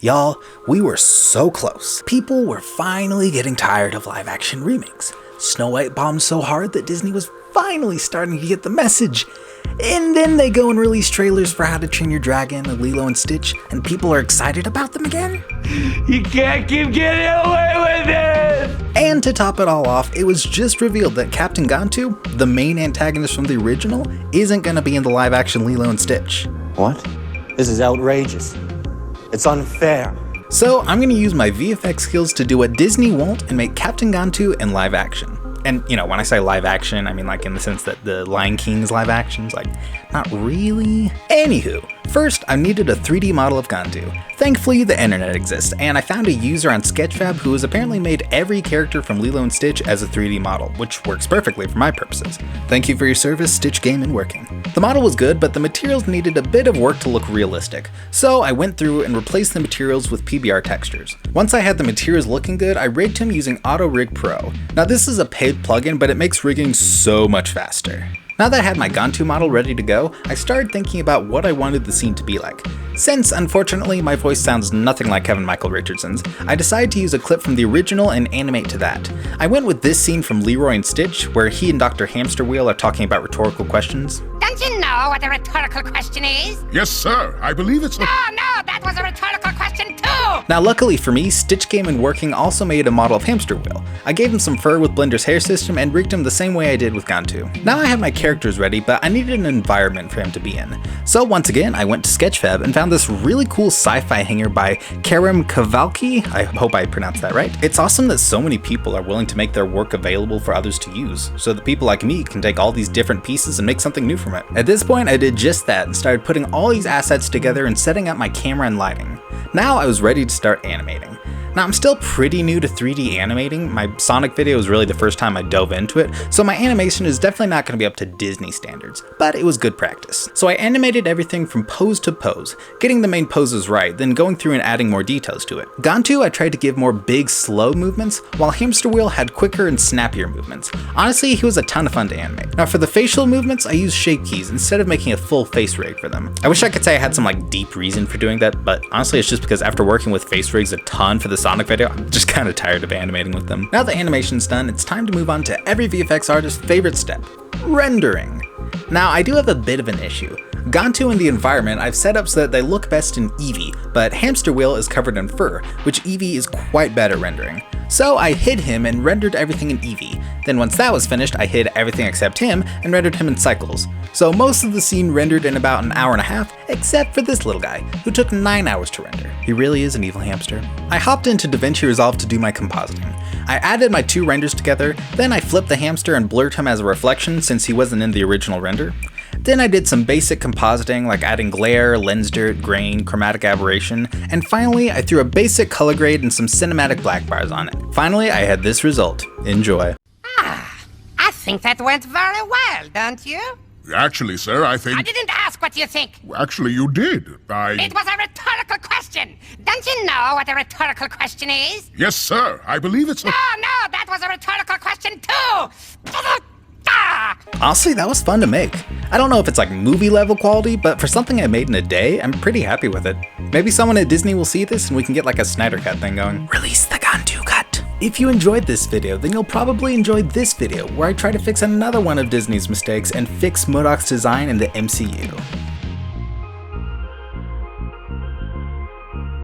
Y'all, we were so close. People were finally getting tired of live action remakes. Snow White bombed so hard that Disney was finally starting to get the message. And then they go and release trailers for How to Train Your Dragon and Lilo and Stitch, and people are excited about them again. You can't keep getting away with this! And to top it all off, it was just revealed that Captain Gantu, the main antagonist from the original, isn't going to be in the live action Lilo and Stitch. What? This is outrageous. It's unfair. So I'm going to use my VFX skills to do what Disney won't and make Captain Gantu in live action. And, you know, when I say live action, I mean like in the sense that the Lion King's live action's like, not really. Anywho, first I needed a 3D model of Gantu. Thankfully, the internet exists, and I found a user on Sketchfab who has apparently made every character from Lilo and Stitch as a 3D model, which works perfectly for my purposes. Thank you for your service, Stitch Game and Working. The model was good, but the materials needed a bit of work to look realistic, so I went through and replaced the materials with PBR textures. Once I had the materials looking good, I rigged him using Auto Rig Pro. Now this is a paid plugin, but it makes rigging so much faster. Now that I had my Gantu model ready to go, I started thinking about what I wanted the scene to be like. Since, unfortunately, my voice sounds nothing like Kevin Michael Richardson's, I decided to use a clip from the original and animate to that. I went with this scene from Leroy and Stitch, where he and Dr. Hamster Wheel are talking about rhetorical questions. Don't you know what a rhetorical question is? Yes, sir. I believe it's a... No, that was a rhetorical question too! Now luckily for me, Stitch Game and Working also made a model of Hamster Wheel. I gave him some fur with Blender's hair system and rigged him the same way I did with Gantu. Now I have my characters ready, but I needed an environment for him to be in. So once again, I went to Sketchfab and found this really cool sci-fi hanger by Karim Kavalki. I hope I pronounced that right. It's awesome that so many people are willing to make their work available for others to use, so that people like me can take all these different pieces and make something new from it. At this point, I did just that and started putting all these assets together and setting up my camera and lighting. Now I was ready to start animating. Now I'm still pretty new to 3D animating. My Sonic video was really the first time I dove into it, so my animation is definitely not going to be up to Disney standards, but it was good practice. So I animated everything from pose to pose, getting the main poses right, then going through and adding more details to it. Gantu I tried to give more big, slow movements, while Hamster Wheel had quicker and snappier movements. Honestly, he was a ton of fun to animate. Now for the facial movements, I used shape keys instead of making a full face rig for them. I wish I could say I had some like deep reason for doing that, but honestly it's just because after working with face rigs a ton for the Sonic video, I'm just kind of tired of animating with them. Now the animation's done, it's time to move on to every VFX artist's favorite step, rendering. Now I do have a bit of an issue. Gantu and the environment I've set up so that they look best in Eevee, but Hamster Wheel is covered in fur, which Eevee is quite bad at rendering. So I hid him and rendered everything in Eevee. Then once that was finished, I hid everything except him and rendered him in cycles. So most of the scene rendered in about an hour and a half, except for this little guy, who took 9 hours to render. He really is an evil hamster. I hopped into DaVinci Resolve to do my compositing. I added my two renders together, then I flipped the hamster and blurred him as a reflection since he wasn't in the original render. Then I did some basic compositing like adding glare, lens dirt, grain, chromatic aberration, and finally I threw a basic color grade and some cinematic black bars on it. Finally I had this result. Enjoy. I think that went very well, don't you? Actually, sir, I think... I didn't ask what you think. Actually, you did. It was a rhetorical question. Don't you know what a rhetorical question is? Yes, sir. I believe it's a... No, that was a rhetorical question too! Honestly, that was fun to make. I don't know if it's like movie level quality, but for something I made in a day, I'm pretty happy with it. Maybe someone at Disney will see this and we can get like a Snyder Cut thing going. Release the Gantu cut! If you enjoyed this video, then you'll probably enjoy this video where I try to fix another one of Disney's mistakes and fix MODOK's design in the MCU.